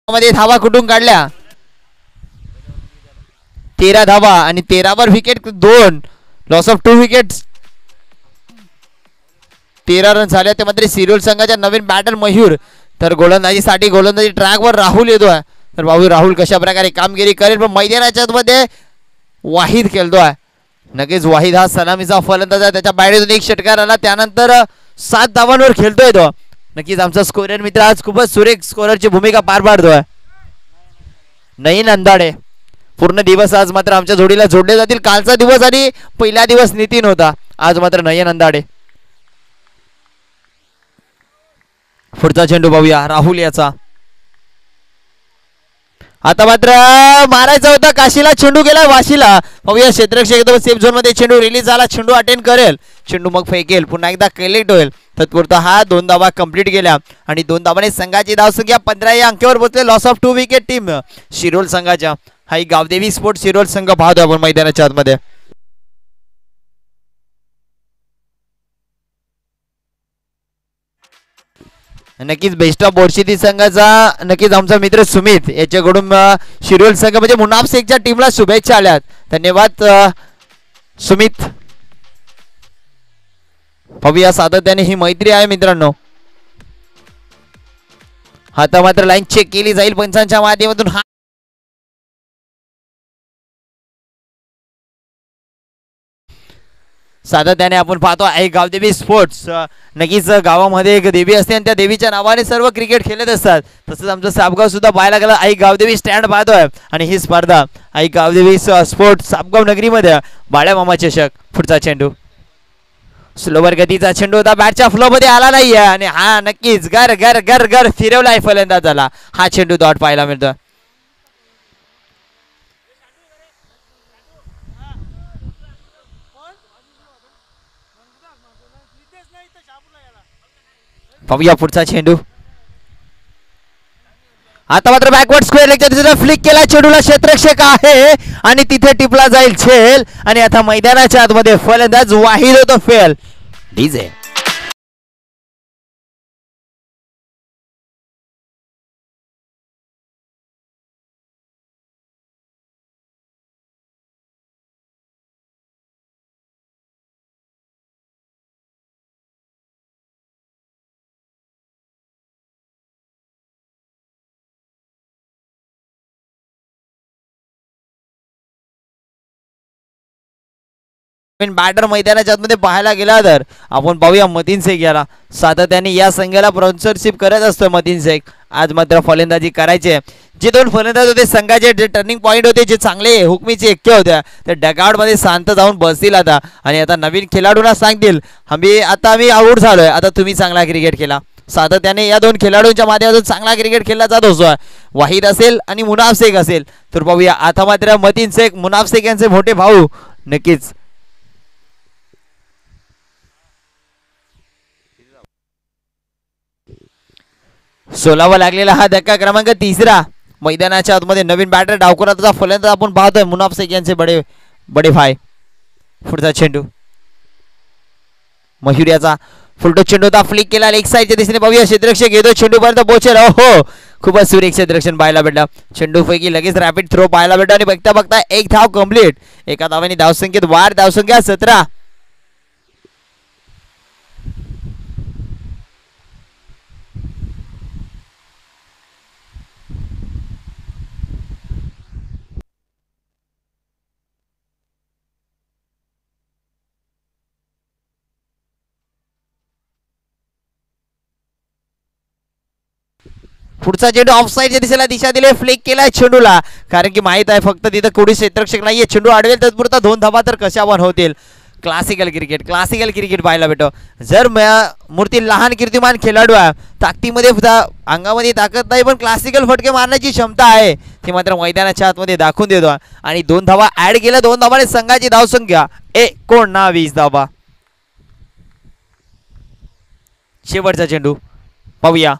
मध्ये धावा कुठून काढल्या 13 धावा आणि 13 wicket 2 loss of 2 wickets 13 run झाले. त्यामध्ये शिरोळ संघाच्या नवीन बॅटर मयूर तर गोलंदाजीसाठी गोलंदाजी ट्रॅकवर राहुल येतोय. तर भाऊ राहुल कशा प्रकारे कामगिरी करेल पण मैदानाच्या मध्ये वाहिद खेळतोय. नक्कीच वाहिद हा सलामीचा फलंदाज आहे. त्याच्या बॅटमधून एक षटकार आला त्यानंतर 7 धावांवर खेळतोय तो. नक्कीच आमचा स्कोरर मित्र आज खूपच सुरेख स्कोररची भूमिका पार पाडतोय. नईन अंदाडे पूर्ण दिवस आज मात्र आमच्या जोडीला जोडले जातील. कालचा दिवस आणि पहिला दिवस नितीन होता. आज मात्र नयन अंदाडे. पुढचा चेंडू पाहूया राहुल याचा. आता मात्र मारायचा होता काशीला चेंडू गेला वाशीला. पाहूया क्षेत्ररक्षक एकदम सेफ झोन मध्ये चेंडू रिलीज झाला. चेंडू अटेंड करेल चेंडू मग फेकेल पुन्हा एकदा कलेक्ट होईल. तत्पुरता हा 2 धावा कंप्लीट केल्या आणि 2 धावाने संघाची धावसंख्या 15 या अंकावर पोहोचले. Loss of 2 wicket team Shirol संघाच्या. हा गावदेवी स्पोर्ट्स शिरोळ संघ पाहतो आपण मैदानाच्या आतमध्ये. नक्कीच बेस्ट ऑफ बोर्शीती संघाचा नक्कीच आमचा मित्र सुमित याच्याकडून शिरोळ संघ म्हणजे मुनाफ शेखच्या टीमला शुभेच्छा आल्यात. धन्यवाद सुमित. पाहूया सातत्याने ही मैत्री आहे मित्रांनो. आता मात्र लाईन चेक केली जाईल पंचांच्या माध्यमातून. हा सातत्याने आपण पाहतो आहे गावदेवी स्पोर्ट्स. नक्कीच गावामध्ये एक देवी असते आणि त्या देवीच्या नावाने सर्व क्रिकेट खेळत असतात. तसंच आमचं सापगाव सुद्धा पाहायला गेलं आई गावदेवी स्टँड पाहतोय आणि ही स्पर्धा आई गावदेवी स्पोर्ट्स सापगाव नगरीमध्ये बाळ्या मामा चषक. पुढचा चेंडू स्लोवर गतीचा चेंडू होता बॅटच्या फ्लो मध्ये आला नाहीये आणि हा नक्कीच गर गर गर गर फिरवलाय फलंदाजाला. हा चेंडू डॉट पाहायला मिळतो. पाहूया पुढचा चेंडू. आता मात्र बॅकवर्ड स्क्वेअर लेगच्या दिशेने फ्लिक केला चेंडूला क्षेत्ररक्षक आहे आणि तिथे टिपला जाईल झेल आणि आता मैदानाच्या आतमध्ये फलंदाज वाहिद होतो फेल. डीजे बॅटर मैदानाच्या आतमध्ये पाहायला गेला तर आपण पाहूया मतीन शेख याला. सातत्याने या संघाला स्पॉन्सरशिप करत असतो मतीन शेख. आज मात्र फलंदाजी करायचे. जे 2 फलंदाज होते संघाचे जे टर्निंग पॉईंट होते जे चांगले हुकमीचे एक्के होत्या त्या डगआउट मध्ये शांत जाऊन बसतील आता आणि आता नवीन खेळाडूंना सांगतील आम्ही आऊट झालोय आता तुम्ही चांगला क्रिकेट खेळा. सातत्याने या 2 खेळाडूंच्या माध्यमातून चांगला क्रिकेट खेळला जात असतो. वाहिद असेल आणि मुनाफ शेख असेल. तर पाहूया आता मात्र मतीन शेख मुनाफ शेख यांचे मोठे भाऊ. नक्कीच सोलावा लागलेला हा धक्का क्रमांक 3 मैदानाच्या आतमध्ये नवीन बॅटर डावखुराचा फलंदाज आपण पाहतोय मुनाफ शेख यांचे बडे भाई. पुढचा चेंडू मयुर्याचा फुलटो चेंडू होता फ्लिक केला लेग साईडच्या दिशेने. पाहूया क्षेत्ररक्षक येतो चेंडू पर्यंत पोहोचेल. हो खूपच सुरेख क्षेत्ररक्षण पाहायला भेटलं. चेंडू पैकी लगेच रॅपिड थ्रो पाहायला भेटला आणि बघता बघता 1 धाव कंप्लीट. एका धावाने धावसंख्येत वाढ. धावसंख्या 17. पुढचा चेंडू ऑफ साईडच्या दिशेला दिशा दिली फ्लिक केलाय चेंडूला कारण की माहित आहे फक्त तिथं कोणी क्षेत्ररक्षक नाहीये. चेंडू अडवेल तत्पुरता 2 धावा तर कशावर होतील. क्लासिकल क्रिकेट पाहायला भेटो. जर मूर्ती लहान कीर्तिमान खेळाडू आहे ताकदीमध्ये अंगामध्ये ताकद नाही पण क्लासिकल फटके मारण्याची क्षमता आहे ती मात्र मैदानाच्या आतमध्ये दाखवून देतो आणि 2 धावा ऍड केल्या. 2 धावाने संघाची धावसंख्या 19 धावा. शेवटचा चेंडू पाहूया.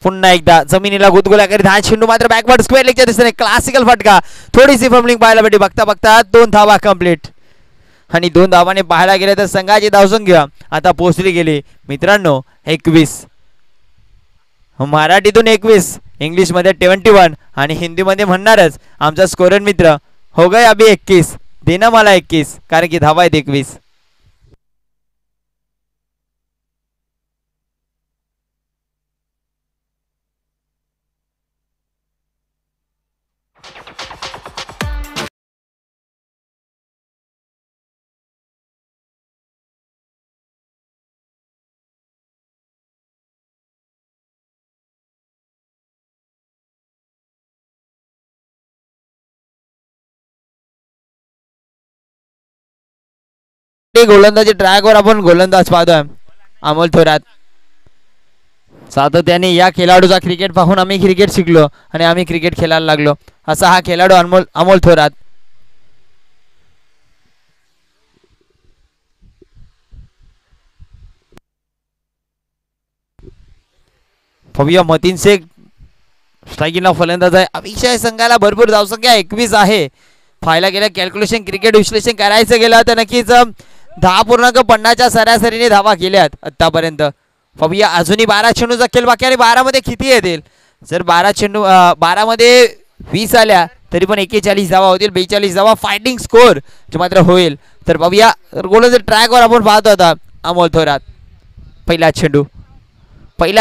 पुन्हा एकदा जमिनीला गुदगुल्या करीत हा चेंडू मात्र बॅकवर्ड स्क्वेअर लेगच्या दिशेने क्लासिकल फटका. थोडीशी फंबलिंग पाहायला भेटली. बघता बघता 2 धावा कंप्लीट आणि 2 धावाने पाहायला गेले तर संघाची धावसंख्या आता पोहोचली गेली मित्रांनो 21. मराठीतून 21, इंग्लिशमध्ये 21 आणि हिंदीमध्ये म्हणणारच आमचा स्कोरर मित्र, हो गए अभी 21, देना मला 21, कारण की धावा आहेत 21. गोलंदाजी ट्रॅकवर आपण गोलंदाज पाहतोय अमोल थोरात. सातत्याने या खेळाडूचा क्रिकेट पाहून आम्ही क्रिकेट शिकलो आणि आम्ही क्रिकेट खेळायला लागलो, असा हा खेळाडू अमोल थोरात. फविया मतीन शेख स्ट्रायकिंगला फलंदाज आहे. अभिषय संघाला भरपूर धावसंख्या 21 आहे. पाहायला गेलं कॅल्क्युलेशन क्रिकेट विश्लेषण करायचं गेलं तर नक्कीच 10.50च्या सरासरीने धावा केल्यात आतापर्यंत. फविया अजूनही 12 चेंडूचा खेळ बाकी आणि 12 मध्ये किती येतील? जर 12 मध्ये 20 आल्या तरी पण 41 धावा होतील, 42 धावा फायटिंग स्कोर जो मात्र होईल. तर बघूया गोलंदाज ट्रॅकवर आपण पाहतो आता अमोल थोरात. पहिला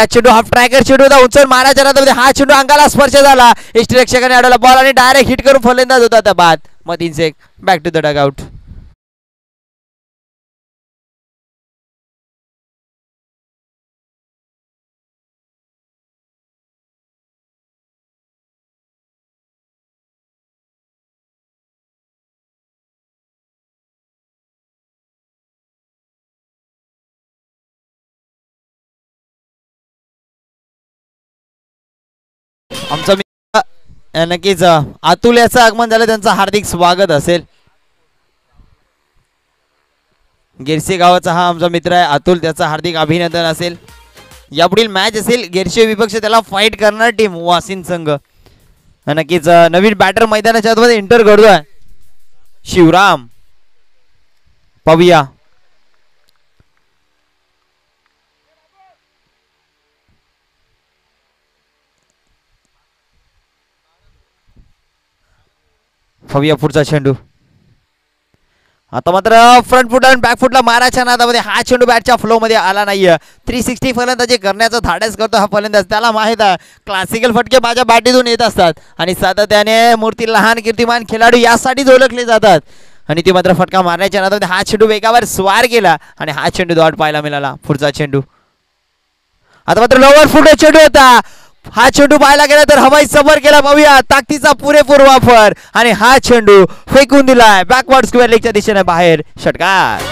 चेंडू हाफ ट्रॅकर चेंडू होता, उंचर मारायच्या नादामध्ये हा चेंडू अंगाला स्पर्श झाला, यष्टीरक्षकाने अडवला बॉल आणि डायरेक्ट हिट करून फलंदाज होता त्या बाद. Matin Shaikh back to the dugout. आमचा मित्र नक्कीच अतुल याचं आगमन झालं, त्यांचं हार्दिक स्वागत असेल. गिरसे गावाचा हा आमचा मित्र आहे अतुल, त्याचं हार्दिक अभिनंदन असेल. यापुढील मॅच असेल गिरशे विपक्ष त्याला फाईट करणार टीम वासिन संघ. नक्कीच नवीन बॅटर मैदानाच्या आतमध्ये एंटर करतोय शिवराम. पाहूया पुढचा चेंडू. आता मात्र फ्रंट फुट आणि बॅक फुटला मारायच्या नादामध्ये हा चेंडू बॅटच्या फ्लो मध्ये आला नाहीये. 360 फलंदाजी करण्याचं धाडस करतो हा फलंदाज. त्याला माहित आहे क्लासिकल फटके माझ्या बॅटीतून येत असतात आणि सातत्याने मूर्ती लहान कीर्तिमान खेळाडू यासाठीच ओळखले जातात. आणि ती मात्र फटका मारण्याच्या नादामध्ये हा चेंडू वेगावर स्वार केला आणि हा चेंडू डॉट पाहायला मिळाला. पुढचा चेंडू. आता मात्र लोवर फुट चेंडू होता, हा चेंडू पाहायला गेला तर हवाई सबर केला. पाहूया ताकदीचा पुरेपूर वापर आणि हा चेंडू फेकून दिलाय बॅकवर्ड स्क्वेअर लेगच्या दिशेने बाहेर. षटकार.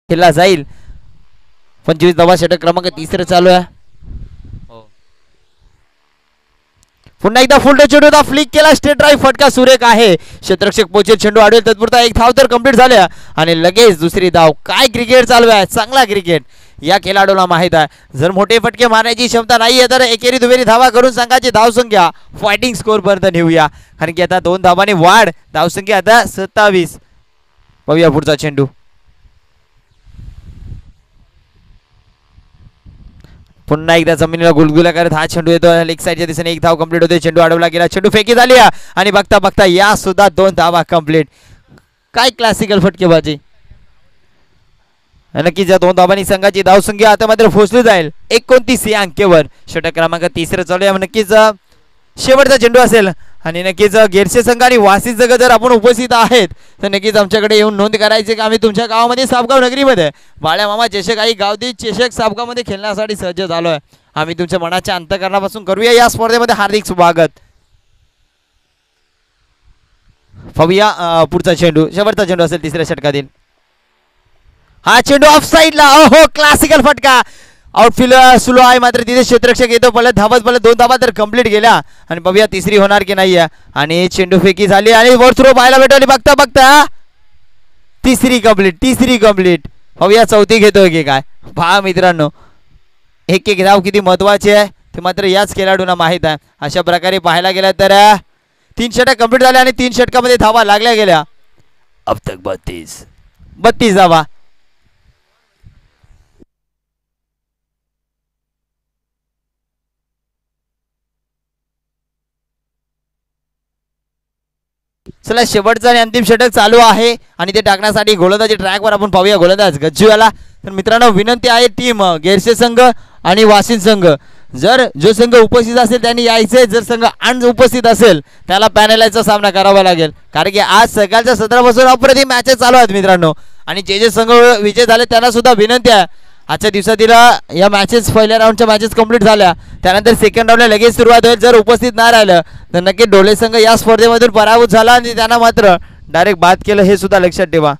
खेळला जाईल. 25 धावा षटक क्रमांक तिसरं चालू आहे. पुन्हा एकदा फुल टच चेंडू होता, फ्लिक केला, स्ट्रेट ड्राईव्ह, फटका सुरेख आहे. क्षेत्ररक्षक पोहोचेल, चेंडू अडवेल तत्पुरता एक धाव तर कंप्लीट झाल्या आणि लगेच दुसरी धाव. काय क्रिकेट चालू आहे, चांगला क्रिकेट या खेळाडूला माहित आहे. जर मोठे फटके मारण्याची क्षमता नाहीये तर एकेरी दुहेरी धावा करून संघाची धावसंख्या फायटिंग स्कोर पर्यंत नेऊया, कारण की आता 2 धावांनी वाढ, धावसंख्या आता 27. पाहूया पुढचा चेंडू. पुन्हा एकदा जमिनीला गुलगुला करत हा चेंडू येतो लेग साईडच्या दिशेने. एक धाव कंप्लीट होते, चेंडू अडवला गेला, चेंडू फेकी झाली आणि बघता बघता या सुद्धा 2 धावा कंप्लीट. काय क्लासिकल फटकेबाजी. नक्कीच या 2 धावांनी संघाची धावसंख्या आता मात्र पोहोचली जाईल 29 या अंकेवर. षटक क्रमांक तिसरं चालू आहे. नक्कीच शेवटचा चेंडू असेल आणि नक्कीच गेरसे संघ आणि वासी संघ जर आपण उपस्थित आहेत तर नक्कीच आमच्याकडे येऊन नोंद करायची की आम्ही तुमच्या गावामध्ये सापगाव नगरीमध्ये बाळ्या मामा चषक आई गावदेवी चषक सापगावमध्ये खेळण्यासाठी सज्ज झालो आहे. आम्ही तुमच्या मनाच्या अंतःकरणापासून करूया या स्पर्धेमध्ये हार्दिक स्वागत. पाहूया पुढचा चेंडू, शेवटचा चेंडू असेल तिसऱ्या षटकातील. हा चेंडू ऑफ साईडला, ओहो क्लासिकल फटका. आउटफील्ड स्लो आहे मात्र तिथे क्षेत्ररक्षक येतो, पलट धावत पलट 2 धावा तर कंप्लीट गेल्या आणि बघूया तिसरी होणार की नाही. आणि चेंडू फेकी झाली आणि वर थ्रो पाहायला भेटली. बघता बघता तिसरी कंप्लीट. बघूया चौथी घेतोय की काय. पहा मित्रांनो, एक एक धाव किती महत्वाची आहे ते मात्र याच खेळाडूंना माहीत आहे. अशा प्रकारे पाहायला गेला तर 3 षटक कंप्लीट झाले आणि 3 षटकामध्ये धावा लागल्या गेल्या. अब तक 32 धावा. चला शेवटचा आणि अंतिम षटक चालू आहे आणि ते टाकण्यासाठी गोलंदाजी ट्रॅकवर आपण पाहूया गोलंदाज गज्जू याला. तर मित्रांनो विनंती आहे, टीम गेरसे संघ आणि वाशिम संघ जर जो संघ उपस्थित असेल त्यांनी यायचे, जर संघ अनुपस्थित असेल त्याला पॅनलाईजचा सामना करावा लागेल, कारण की आज सकाळच्या सत्रापासून अप्रतिम मॅचेस चालू आहेत मित्रांनो. आणि जे संघ विजय झाले त्यांना सुद्धा विनंती आहे, आजच्या दिवसातील या मॅचेस पहिल्या राऊंडच्या मॅचेस कंप्लीट झाल्या त्यानंतर सेकंड राऊंडला लगेच सुरुवात होईल. जर उपस्थित नाही राहिलं तर नक्की डोळे संघ या स्पर्धेमधून पराभूत झाला आणि त्यांना मात्र डायरेक्ट बाद केलं, हे सुद्धा लक्षात ठेवा.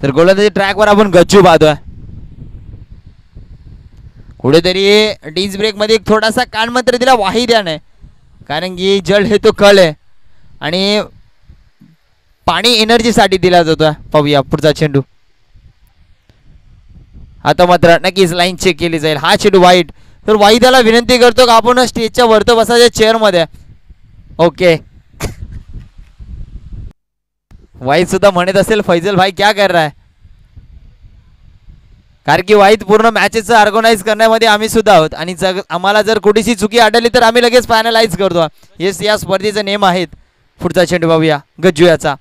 तर गोलंदाजी ट्रॅकवर आपण गच्चू पाहतोय. कुठेतरी डीज ब्रेक मध्ये एक थोडासा कानमंत्र दिला वाहिद्याने, कारण की जल हे तो कळ आहे आणि पाणी एनर्जीसाठी दिला जातो. पाहूया पुढचा चेंडू. आता मात्र नक्कीच लाईन चेक केली जाईल. हा चेंडू वाईट. तर वाहिद्याला विनंती करतो का आपण स्टेजच्या वरती बसायच्या चेअरमध्ये. ओके वाईट सुद्धा म्हणत असेल फैजल भाई क्या कर रहा है, कारण की वाईट पूर्ण मॅचेसचं ऑर्गनाइज करण्यामध्ये आम्ही सुद्धा आहोत आणि आम्हाला जर कुठेशी चुकी आढळली तर आम्ही लगेच फायनलाइज करतो. येस या स्पर्धेचे नियम आहेत. पुढचा चेंडू पाहूया गज्जू याचा.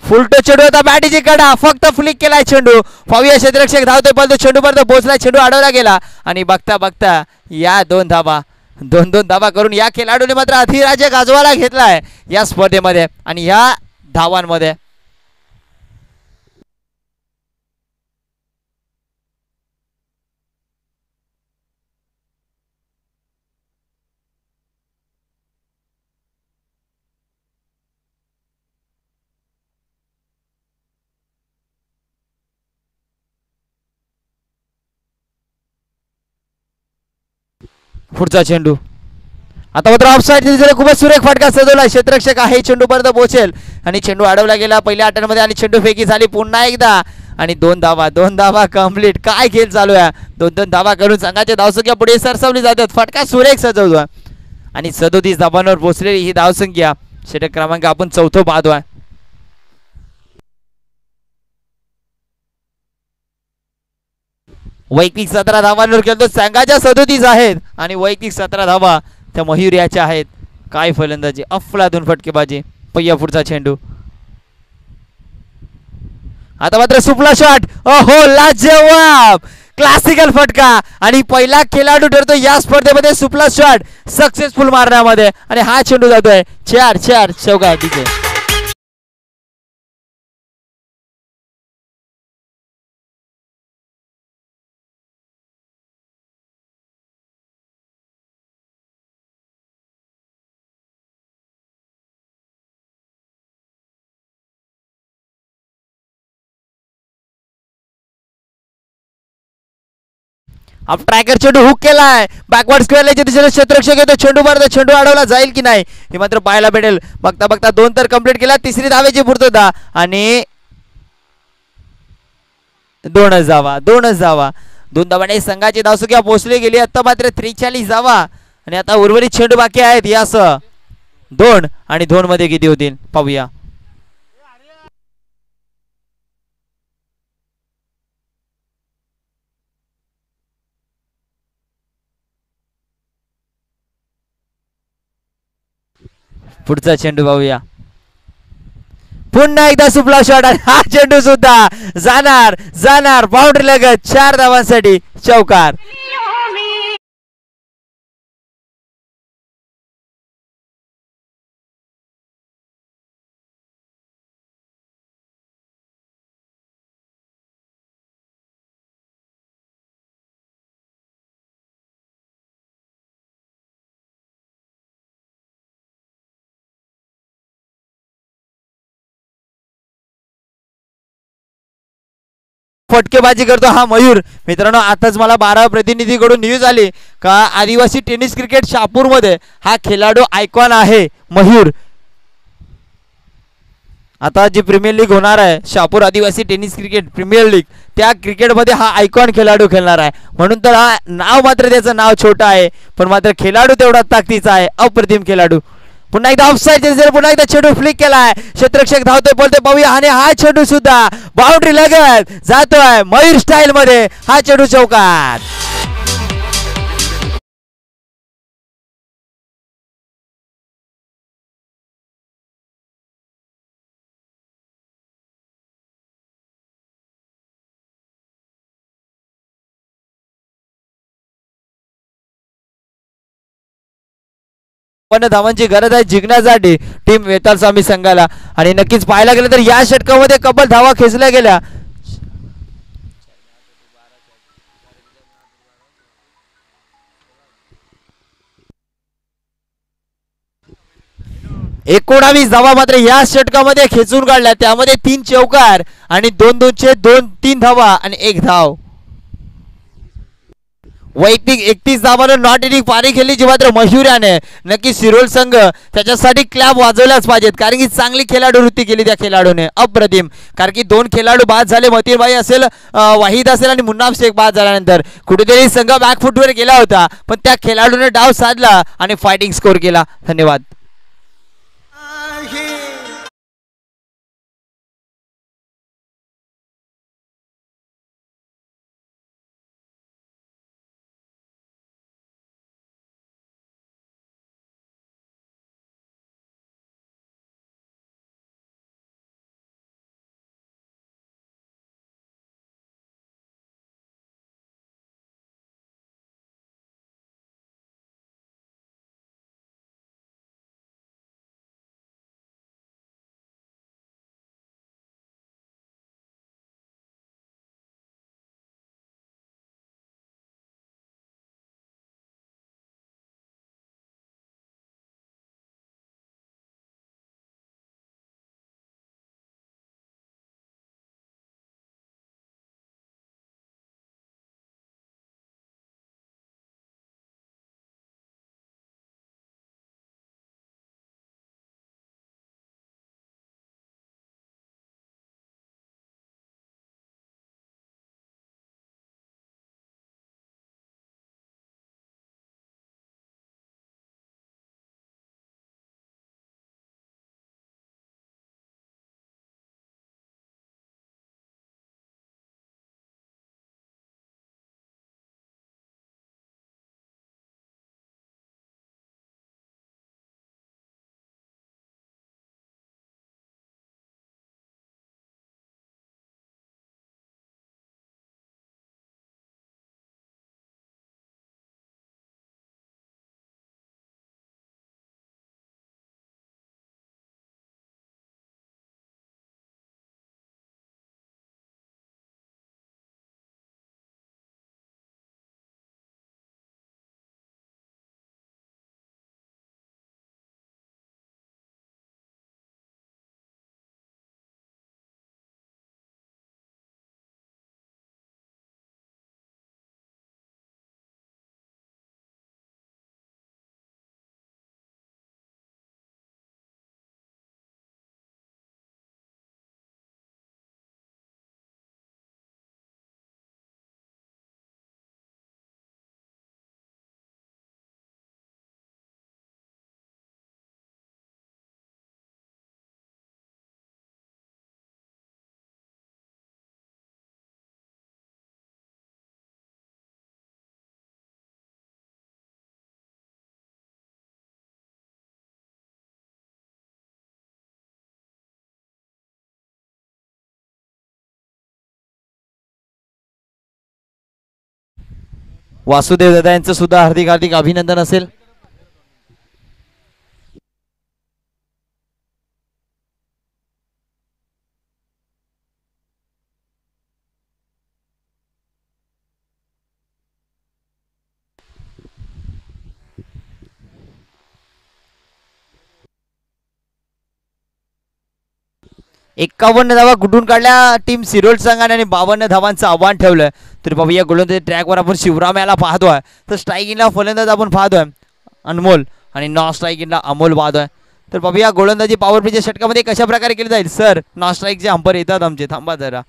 फुलटो चेंडू होता, बॅटीची कडा, फक्त फ्लिक केलाय चेंडू. पाहूया क्षेत्ररक्षक धावतोय पण तो चेंडू पर्यंत पोहोचला, चेंडू अडवला गेला आणि बघता बघता या 2 धावा करून या खेळाडूने मात्र अधिराज्य गाजवायला घेतलाय या स्पर्धेमध्ये आणि या धावांमध्ये. पुढचा चेंडू आता मात्र ऑफसाईड दिसला, खूपच सुरेख फटका सजवला, क्षेत्ररक्षक आहे, चेंडू पर्यंत पोहोचेल आणि चेंडू अडवला गेला पहिल्या अटेम्प्टमध्ये आणि चेंडू फेकी झाली पुन्हा एकदा आणि 2 धावा कंप्लीट. काय खेळ चालू आहे. 2 धावा करून संघाच्या धावसंख्या पुढे सरसावली जातात. फटका सुरेख सजवतो आणि 37 धावांवर पोहोचलेली ही धावसंख्या षटक क्रमांक आपण 4 पाहतोय. वैयक्तिक 17 धावांवर खेळतो, संघाच्या 37 आहेत आणि वैयक्तिक 17 धावा त्या मयूर याच्या आहेत. काय फलंदाजी, अफलातून फटकेबाजी. पहिला पुढचा चेंडू. आता मात्र सुपला शॉट, ओहो लाजवाब क्लासिकल फटका आणि पहिला खेळाडू ठरतो या स्पर्धेमध्ये सुपला शॉट सक्सेसफुल मारण्यामध्ये आणि हा चेंडू जातोय 4 चौका. ट्रॅकर चेंडू हुक केलाय बॅकवर्ड स्क्वेअरला दिशेने क्षेत्ररक्षक येतो चेंडू मारतो चेंडू अडवला जाईल की नाही हे मात्र पाहायला भेटेल बघता बघता 2 तर कंप्लीट केला तिसरी धावेची पूर्तता आणि 2च धावा 2 धावाने संघाची धावसंख्या पोहोचली गेली आता मात्र 43 धावा आणि आता उर्वरित चेंडू बाकी आहेत यास 2 आणि 2 मध्ये किती होतील पाहूया पुढचा चेंडू पाहूया पुन्हा एकदा सुपला शॉट आणि हा चेंडू सुद्धा जाणार बाउंड्री लगत 4 धावांसाठी चौकार फटकेबाजी करतो हा मयूर मित्रांनो आताच मला 12 प्रतिनिधीकडून न्यूज आली का आदिवासी टेनिस क्रिकेट शहापूर मध्ये हा खेळाडू आयकॉन आहे मयूर आता जी प्रीमियर लीग होणार आहे शहापूर आदिवासी टेनिस क्रिकेट प्रीमियर लीग त्या क्रिकेटमध्ये हा आयकॉन खेळाडू खेळणार आहे म्हणून तर हा नाव मात्र त्याचं नाव छोटं आहे पण मात्र खेळाडू तेवढा ताकदीचा आहे अप्रतिम खेळाडू पुन्हा एकदा ऑफसाइड पुन्हा एकदा चेंडू फ्लिक केलाय क्षेत्ररक्षक धावतोय बोलतोय पाहूया आणि हा चेंडू सुद्धा बाउंड्री लगत जातोय मयूर स्टाईल मध्ये हा चेंडू चौकात पण धावांची गरज आहे जिंकण्यासाठी टीम वेताळ स्वामी संघाला आणि नक्कीच पाहायला गेलं तर या षटकामध्ये कबल धावा खेचल्या गेल्या एकोणावीस धावा मात्र या षटकामध्ये खेचून काढल्या त्यामध्ये 3 चौकार आणि 2-2 धावा आणि 1 धाव वैयक्तिक 31 धावांवर नॉट इनिंग पारी खेळली जी मात्र मशहूर याने नक्की सिरोल संघ त्याच्यासाठी क्लॅप वाजवल्याच पाहिजेत कारण की चांगली खेळाडू वृत्ती केली त्या खेळाडूने अप्रतिम कारण की 2 खेळाडू बाद झाले मतीनभाई असेल वाहिद असेल आणि मुन्नाफ शेख बाद झाल्यानंतर कुठेतरी संघ बॅकफुटवर गेला होता पण त्या खेळाडूने डाव साधला आणि फायटिंग स्कोर केला धन्यवाद वासुदेव दादा यांचं सुद्धा हार्दिक हार्दिक अभिनंदन असेल. एकावन्न धावा कुठून काढल्या टीम सिरोल संघाने आणि 52 धावांचं आव्हान ठेवलं. तर बाबा या गोलंदाजी ट्रॅकवर आपण शिवराम याला पाहतोय. तर स्ट्राईकिंगला फलंदाज आपण पाहतोय अनमोल आणि नॉन स्ट्राईकिंगला अमोल पाहतोय. तर बाबा या गोलंदाजी पॉवर प्लेच्या षटकामध्ये कशा प्रकारे केली जाईल. सर नॉन स्ट्राईकचे अंपर येतात आमचे, थांबा जरा.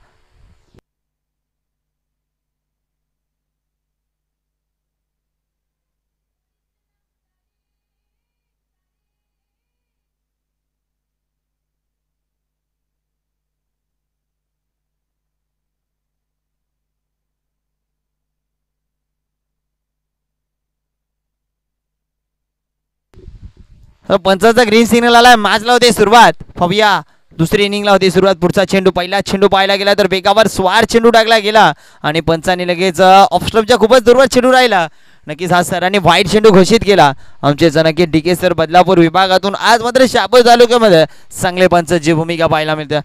पंचाचा ग्रीन सिग्नल आलाय. मॅचला होते सुरुवात. फविया दुसरी इनिंगला होती सुरुवात. पुढचा चेंडू, पहिला चेंडू पाहायला गेला तर बेगावर स्वार चेंडू टाकला गेला आणि पंचाने लगेच ऑफ स्टंपच्या खूपच दूरवर चेंडू राहिला. नक्कीच हा सरांनी व्हाईट चेंडू घोषित केला. आमचे जनाकी डीके सर बदलापूर विभागातून. आज मात्र शहापूर तालुक्यामध्ये चांगले पंचाची भूमिका पाहायला मिळते.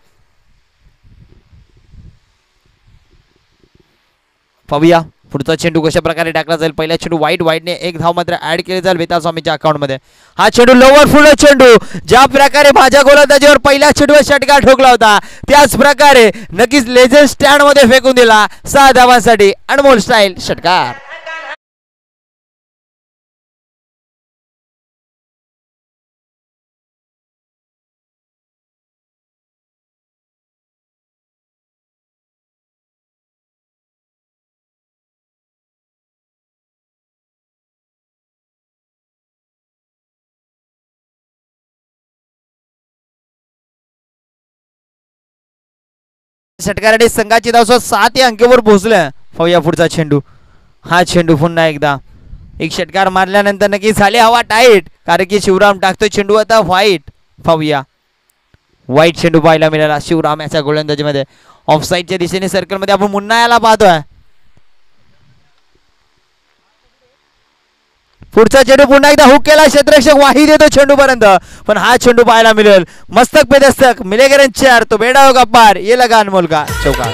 फविया पुढचा चेंडू कशा प्रकारे टाकला जाईल. पहिला चेंडू व्हाईटने एक धाव मात्र ऍड केली जाईल वेताळ स्वामीच्या अकाउंटमध्ये. हा चेंडू लोवर फुल चेंडू, ज्या प्रकारे माझ्या गोलंदाजीवर पहिल्या चेंडूवर षटकार ठोकला होता त्याच प्रकारे नक्कीच लेजंड स्टँड मध्ये फेकून दिला. 6 धावांसाठी अनमोल स्टाईल षटकार. षटकाराने संघाची धाव 7 या अंकेवर पोहोचल्या. फौया पुढचा चेंडू, हा चेंडू पुन्हा एकदा एक षटकार मारल्यानंतर नक्की झाले हवा टाईट, कारण की शिवराम टाकतोय चेंडू आता व्हाईट. फौया व्हाईट चेंडू पाहायला मिळाला शिवराम याच्या गोलंदाजीमध्ये. ऑफसाईडच्या दिशेने सर्कलमध्ये आपण मुन्ना याला पाहतोय. पुढचा चेंडू पुन्हा एकदा हुक केला. क्षेत्ररक्षक वाही देतो चेंडू पर्यंत, पण हा चेंडू पाहायला मिळेल. मस्तक पे दस्तक मिलेगा चार, तो बेडा होगा पार, ये लगा अनमोल का चौका.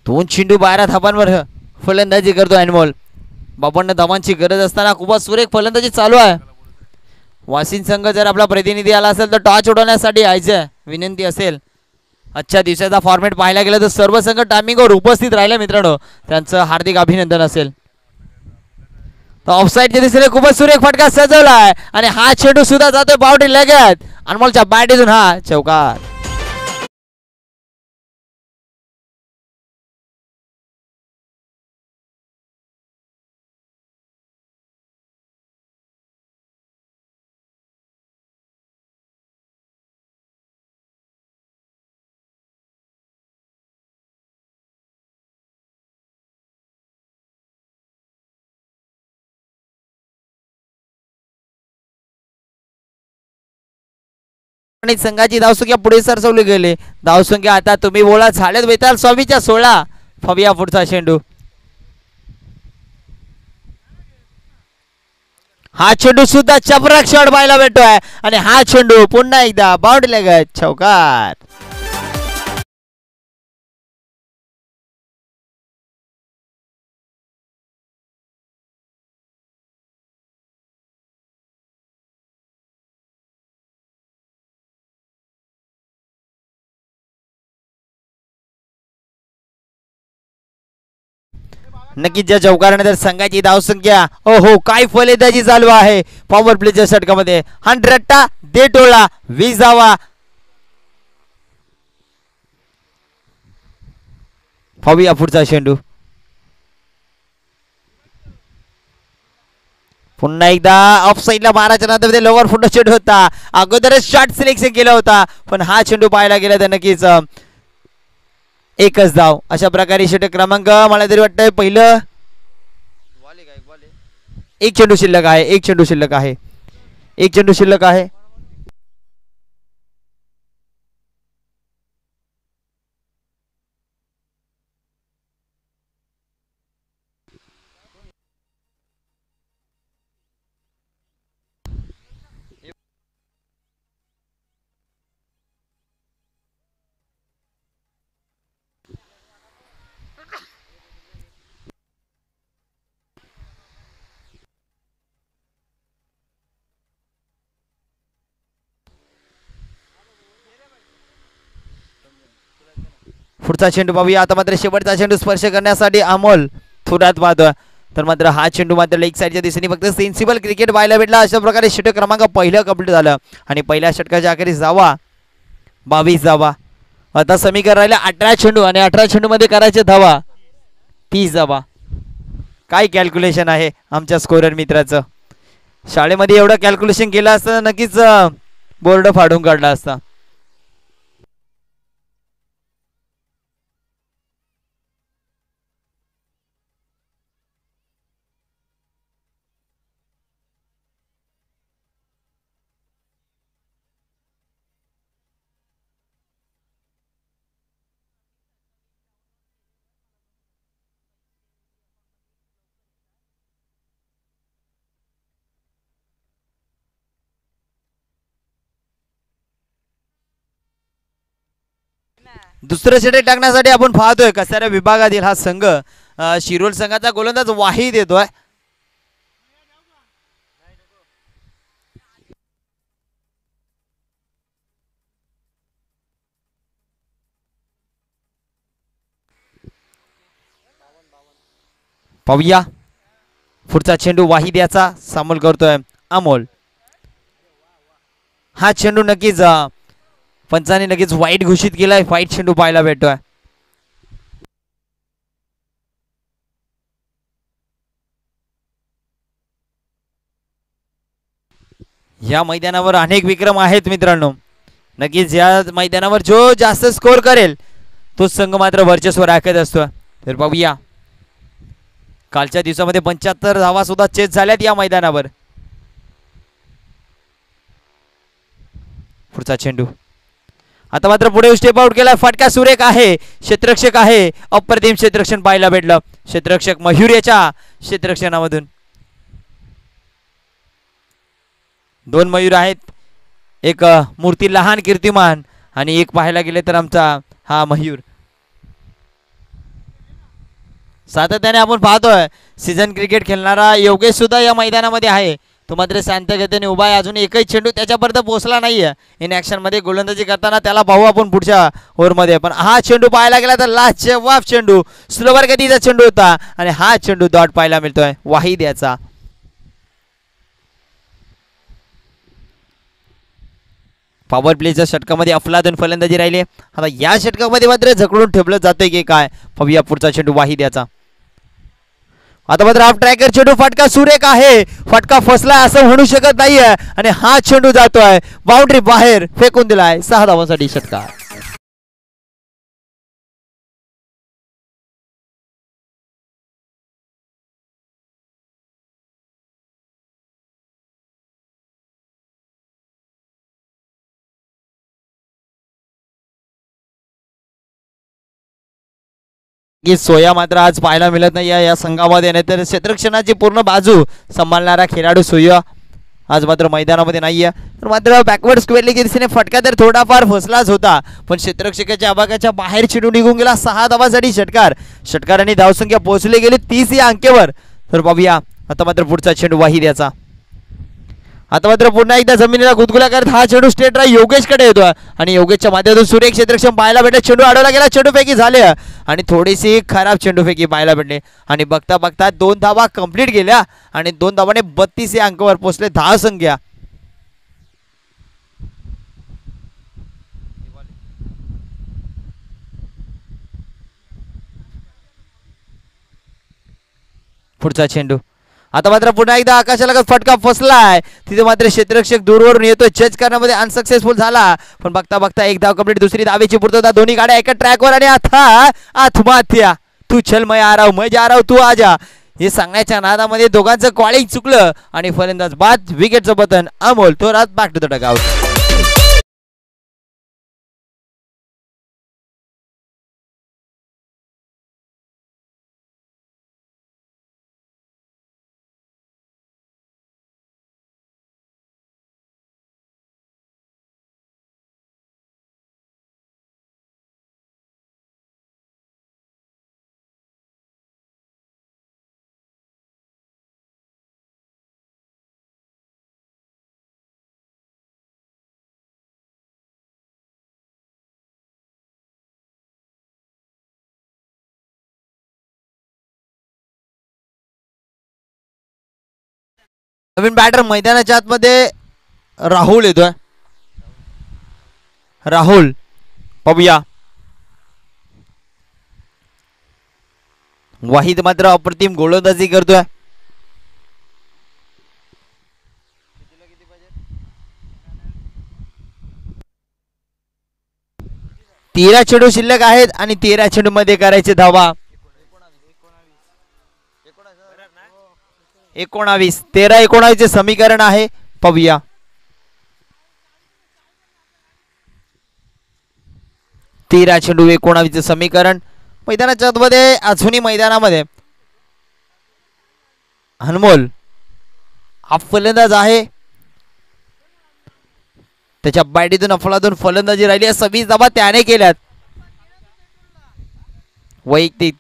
दोन चेंडू 12 धावांवर फलंदाजी करतो अनमोल. बाबांना धावांची गरज असताना खूपच सुरेख फलंदाजी चालू आहे. वाशिम संघ जर आपला प्रतिनिधी आला असेल तर टॉच उडवण्यासाठी यायचं विनंती असेल. आजच्या दिवसाचा फॉर्मॅट पाहायला गेला तर सर्व संघ टायमिंगवर उपस्थित राहिले मित्रांनो, त्यांचं हार्दिक अभिनंदन असेल. तर ऑफसाईडच्या दिशेने खूपच सुरेख फटका सजवला आहे आणि हा चेंडू सुद्धा जातोय बाउंड्री लगत. अनमोलच्या बॅटीतून हा चौकार. संघाची धावसंख्या पुढे सरसवली गेली. धावसंख्या आता तुम्ही बोला झालेत वेताळ स्वामीच्या 16. फविया पुढचा चेंडू, हा चेंडू सुद्धा चपराक शॉट पाहायला भेटतोय आणि हा चेंडू पुन्हा एकदा बाउंड्री लगत चौकार. नक्कीच ज्या चौकारानंतर संघाची धावसंख्या, ओ हो काय फलंदाजी चालू आहे पॉवर प्लेच्या षटकामध्ये. 100 दे टोळा 20 धावा. फविया पुढचा चेंडू, पुन्हा एकदा ऑफ साईडला मारायच्या नंतर लोवर फुट चेंडू होता, अगोदरच शॉट सिलेक्शन केला होता, पण हा चेंडू पाहायला गेला तर नक्कीच एकच धाव. अशा प्रकारे षटक क्रमांक मला तरी वाटतंय पहिलं एक चेंडू शिल्लक आहे, एक चेंडू शिल्लक आहे, एक चेंडू शिल्लक आहे. पुढचा चेंडू पाहूया. आता मात्र शेवटचा चेंडू स्पर्श करण्यासाठी अमोल थोड्यात पाहतोय, तर मात्र हा चेंडू मात्र लेग साईडच्या दिशेने फक्त सेन्सिबल क्रिकेट पाहायला भेटला. अशा प्रकारे षटक क्रमांक पहिलं कंप्लीट झालं आणि पहिल्या षटकाच्या अखेरीस धावा 22 धावा. आता समीकरण राहिलं 18 चेंडू आणि 18 चेंडू मध्ये करायचे धावा 30 धावा. काय कॅल्क्युलेशन आहे आमच्या स्कोरर मित्राचं. शाळेमध्ये एवढं कॅल्क्युलेशन केलं असतं नक्कीच बोर्ड फाडून काढला असता. दुसरं षटक टाकण्यासाठी आपण पाहतोय कसाऱ्या विभागातील हा संघ शिरोळ संघाचा गोलंदाज वाहिद येतोय. पाहूया पुढचा चेंडू वाहिद याचा सामोल करतोय अमोल. हा चेंडू नक्कीच पंचाने नक्कीच वाईट घोषित केलाय. वाईट चेंडू पाहायला भेटतोय. या मैदानावर अनेक विक्रम आहेत मित्रांनो. नक्कीच या मैदानावर जो जास्त स्कोर करेल तो संघ मात्र वर्चस्व राखत असतो. तर पाहूया कालच्या दिवसामध्ये 75 धावा सुद्धा चेस झाल्यात या मैदानावर. पुढचा चेंडू आता मात्र पुढे स्टेप आउट केला. फटका सुरेख आहे. क्षेत्ररक्षक आहे. अप्रतिम क्षेत्ररक्षण पाहायला भेटलं. क्षेत्ररक्षक मयूर याच्या क्षेत्ररक्षणामधून. 2 मयूर आहेत. एक मूर्ती लहान कीर्तिमान आणि एक पाहायला गेले तर आमचा हा मयूर. सातत्याने आपण पाहतोय सीझन क्रिकेट खेळणारा योगेश सुद्धा या मैदानामध्ये आहे. तो मात्र शांतगतीने उभा आहे. अजून एकही चेंडू त्याच्यापर्यंत पोहोचला नाहीये इन ऍक्शन मध्ये गोलंदाजी करताना. त्याला पाहू आपण पुढच्या ओव्हरमध्ये. पण हा चेंडू पाहायला गेला तर लास्ट जवाब चेंडू स्लोवर गतीचा चेंडू होता आणि हा चेंडू डॉट पाहायला मिळतोय वाहिद याचा. पॉवर प्लेच्या षटकामध्ये अफलातून फलंदाजी राहिली. आता या षटकामध्ये मात्र झकडून ठेवलं जातंय की काय पाहूया. पुढचा चेंडू वाहिद याचा. आता मात्र हाफ ट्रॅकर चेंडू फटका सुरेख आहे. फटका फसला असं म्हणू शकत नाहीये आणि हा चेंडू जातोय बाउंड्री बाहेर फेकून दिलाय. 6 धावांसाठी षटकार. सोया मात्र आज पाहायला मिळत नाही या संघामध्ये. नाही तर क्षेत्ररक्षणाची पूर्ण बाजू सांभाळणारा खेळाडू सोया आज मात्र मैदानामध्ये नाहीये. तर मात्र बॅकवर्ड स्क्वेअरली दिसणे फटका तर थोडाफार फसलाच होता पण क्षेत्ररक्षकाच्या आबागाच्या बाहेर चेंडू निघून गेला. 6 धावांसाठी षटकार. षटकार आणि धावसंख्या पोहोचली गेली 30 या अंकेवर. तर पाहूया आता मात्र पुढचा चेंडू वाहिद याचा. आता मात्र पुन्हा एकदा जमिनीला गुदगुल्या करत हा चेंडू स्ट्रेट राईट योगेशकडे येतो आणि योगेशच्या माध्यमातून सुरेख क्षेत्ररक्षण पाहायला भेटले. चेंडू अडवला गेला. चेंडूफेकी झाले आणि थोडीशी खराब चेंडूफेकी पाहायला भेटले आणि बघता बघता 2 धावा कंप्लीट गेल्या आणि 2 धावाने 32 या अंकावर पोहोचले. धावसंख्या पुढचा चेंडू आता मात्र पुन्हा एकदा आकाशाला फटका फसलाय. तिथे मात्र क्षेत्ररक्षक दूरवरून येतोय. जज करण्यामध्ये अनसक्सेसफुल झाला. पण बघता बघता एक धाव कंप्लीट. दुसरी धावेची पूर्तता. दोन्ही गाड्या एका ट्रॅकवर आणि आता आत्महत्या. तू चल मैं आ रहा हूं, मैं जा रहा हूं, तू आजा. हे सांगण्याच्या नादामध्ये दोघांचं कॉलिंग चुकलं आणि फलंदाज बाद. विकेटचं पतन. Amol Thorat back to the dugout. नवीन बॅटर मैदानाच्या आतमध्ये राहुल येतोय. राहुल पाहूया. वाहिद मात्र अप्रतिम गोलंदाजी करतोय. तेरा चेंडू शिल्लक आहेत आणि 13 चेंडू मध्ये करायचे धावा. 19 13-19 चे समीकरण आहे. पाहूया. तेरा चेंडू 19 चे समीकरण. मैदानाच्या आतमध्ये अजूनही मैदानामध्ये अनमोल हा फलंदाज आहे. त्याच्या बॅटीतून अफलातून फलंदाजी राहिली. 26 धावा त्याने केल्यात वैयक्तिक.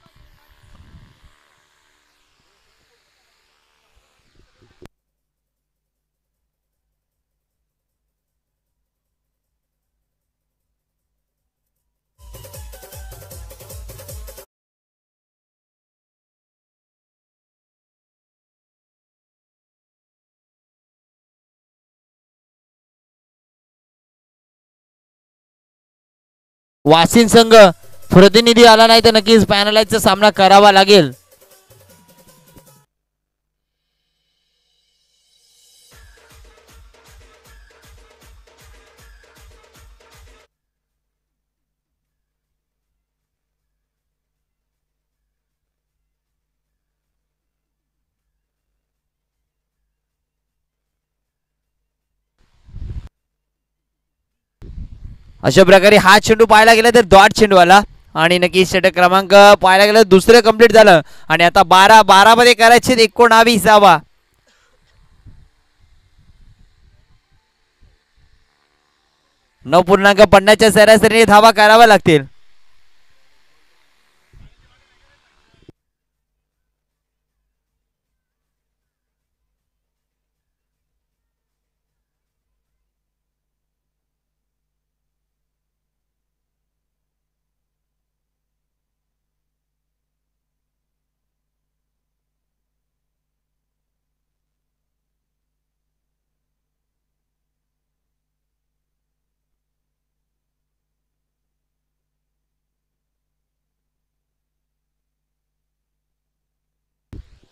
वासिन संघ प्रतिनिधी आला नाही तर नक्कीच पॅनलाइजचा सामना करावा लागेल. अशा प्रकारे हा चेंडू पाहायला गेला तर डॉट चेंडू आला आणि नक्कीच षटक क्रमांक पाहायला गेला दुसरं कंप्लीट झालं आणि आता 12 मध्ये करायचे 19 धावा. 9.50च्या सरासरीने धावा करावा लागतील.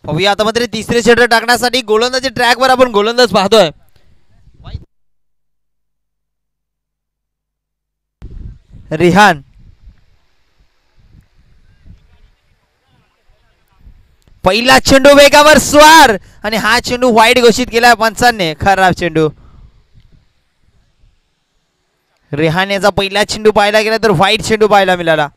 पाहूया आता मात्र तिसरे षटक टाकण्यासाठी गोलंदाजी ट्रॅकवर आपण गोलंदाज पाहतोय. रिहान पहिला चेंडू वेगावर स्वार आणि हा चेंडू वाईट घोषित केला पंचांनी. खराब चेंडू. रिहान याचा पहिला चेंडू पाहायला गेला तर वाईट चेंडू पाहायला मिळाला.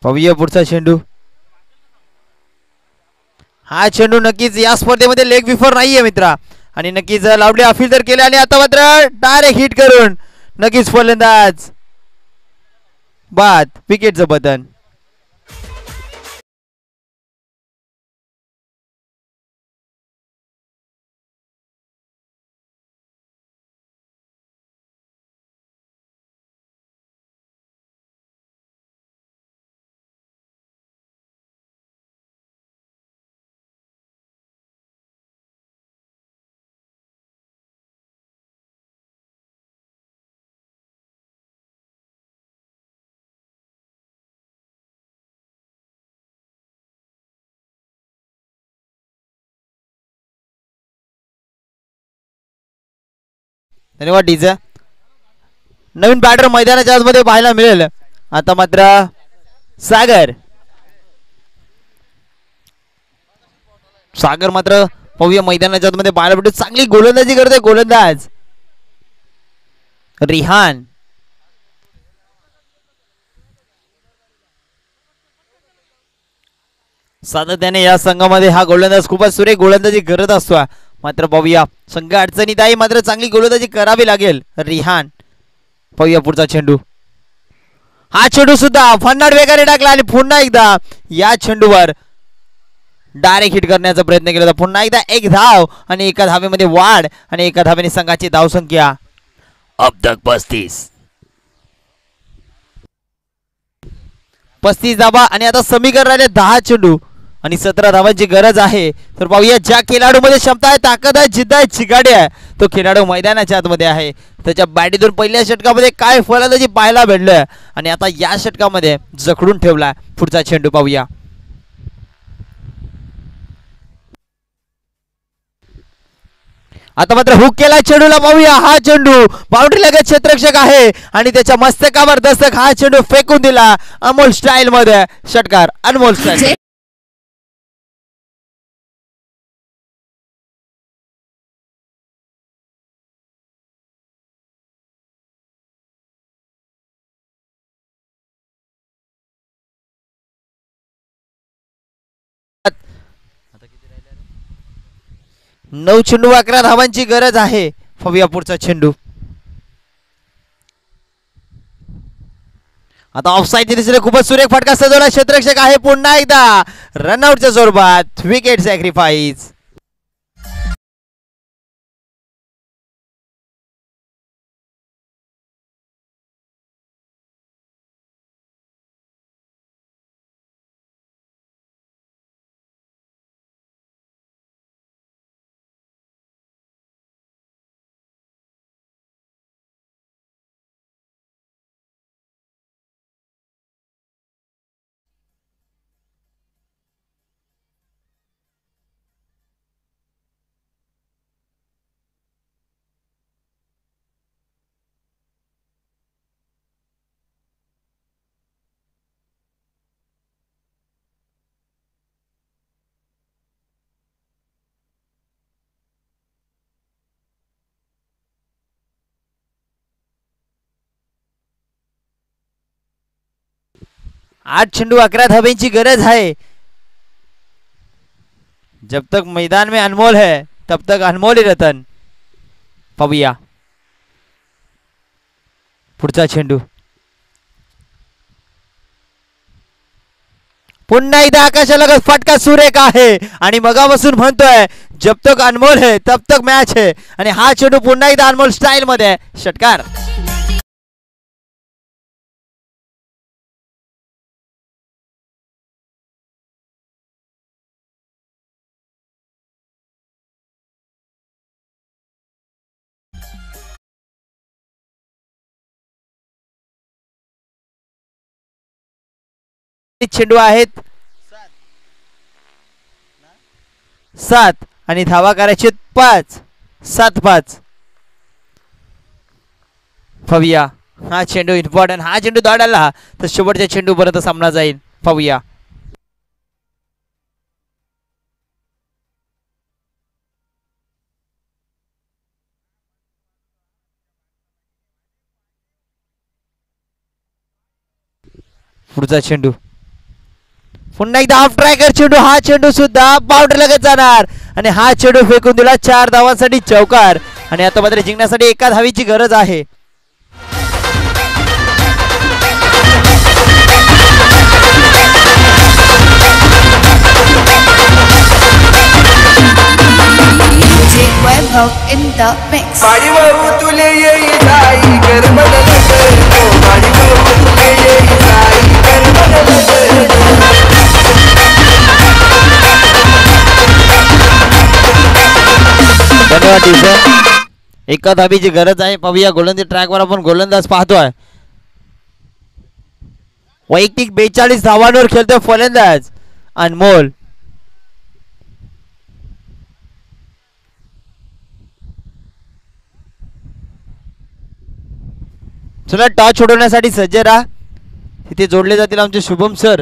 पाहूया पुढचा चेंडू. हा चेंडू नक्कीच या स्पर्धेमध्ये लेग बिफोर नाहीये मित्रा आणि नक्कीच लावली अपील तर केले आणि आता मात्र डायरेक्ट हिट करून नक्कीच फलंदाज बाद. विकेटचं बटन. धन्यवाद डीजे. नवीन बॅटर मैदानाच्या आतमध्ये पाहायला मिळेल. आता मात्र सागर सागर मात्र पाहूया मैदानाच्या आतमध्ये पाहायला भेटतो. चांगली गोलंदाजी करते गोलंदाज रिहान. सातत्याने या संघामध्ये हा गोलंदाज खूपच सुरेख गोलंदाजी करत असतो. मात्र पाहूया संघ अडचणीत आहे, मात्र चांगली गोलंदाजी करावी लागेल रिहान. पाहूया पुढचा चेंडू. हा चेंडू सुद्धा फन्नाट वेगाने टाकला आणि पुन्हा एकदा या चेंडूवर डायरेक्ट हिट करण्याचा प्रयत्न केला होता. पुन्हा एकदा एक धाव आणि एका धावेमध्ये वाढ आणि एका धावेने संघाची धावसंख्या अब तक 35 धावा आणि आता समीकरण राहिले 10 चेंडू आणि 17 धावांची गरज आहे. तर पाहूया ज्या खेळाडूमध्ये क्षमता आहे, ताकद आहे, जिद्द आहे, चिकाटी आहे, तो खेळाडू मैदानाच्या आतमध्ये आहे. त्याच्या बॅटीतून पहिल्या षटकामध्ये काय फलंदाजी पाहायला भेटलं आणि आता या षटकामध्ये जखडून ठेवला. पुढचा चेंडू पाहूया. आता मात्र हुक केला चेंडूला. पाहूया हा चेंडू बाउंड्री लगत क्षेत्ररक्षक आहे आणि त्याच्या मस्तकावर दस्तक. हा चेंडू फेकून दिला अमोल स्टाईल मध्ये. षटकार अनमोल स्टाईल. नऊ चेंडू 11 धावांची गरज आहे. पाहूया पुढचा चेंडू. आता ऑफसाईडच्या दिशेने खूपच सुरेख फटका सजवला. क्षेत्ररक्षक आहे. पुन्हा एकदा रनआउटच्या स्वरूपात विकेट सॅक्रिफाईस. आठ चेंडू 11 धावेंची गरज है. जब तक मैदान में अनमोल है तब तक अनमोल ही रतन. पाहूया पुढचा चेंडू. पुन्हा एकदा आकाशालगत फटका सुरेख आहे आणि मगापासून म्हणतोय जब तक अनमोल है तब तक मॅच है. आणि हा चेंडू पुन्हा एकदा अनमोल स्टाईल मध्ये. षटकार. चेंडू आहेत 7 आणि धावा करायचे 5. 7-5. पाहूया हा चेंडू इम्पॉर्टंट. हा चेंडू दाडाला तर शेवटच्या चेंडू पर्यंत सामना जाईल. पाहूया पुढचा चेंडू. पुन्हा एकदा हाफ ट्रायकर चेंडू. हा चेंडू सुद्धा बाउंड्री लगत जाणार आणि हा चेंडू फेकून दिला. 4 धावांसाठी चौकार आणि आता मात्र जिंकण्यासाठी एका धावीची गरज आहे. Webhub in the mix. धन्यवाद टीचर. एका धाबीची गरज आहे. पाहूया गोलंदाजी ट्रॅकवर आपण गोलंदाज पाहतोय. वैयक्तिक 42 धावांवर खेळतोय फलंदाज अनमोल. चला टॉस सोडवण्यासाठी सज्ज राहा. इथे जोडले जातील आमचे शुभम सर.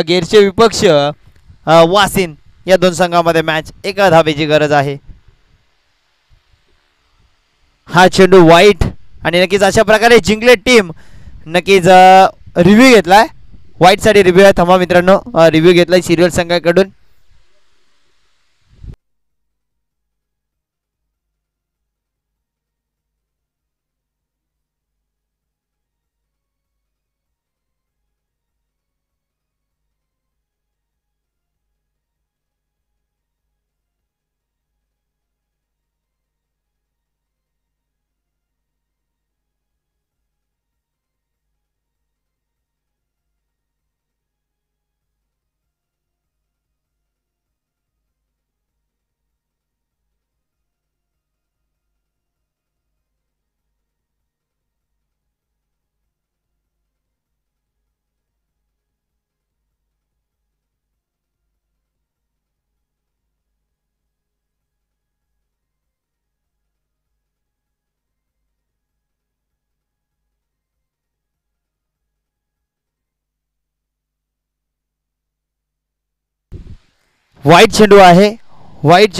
गेरचे विपक्ष वासिन. या दोन संघामध्ये मॅच. एका धावेची गरज आहे. हा चेंडू वाईट आणि नक्कीच अशा प्रकारे जिंकले टीम. नक्कीच रिव्ह्यू घेतलाय वाईट साठी. रिव्ह्यू आहे. थांबा मित्रांनो, रिव्ह्यू घेतलाय सिरियल संघाकडून. वाईट चेंडू आहे. वाईट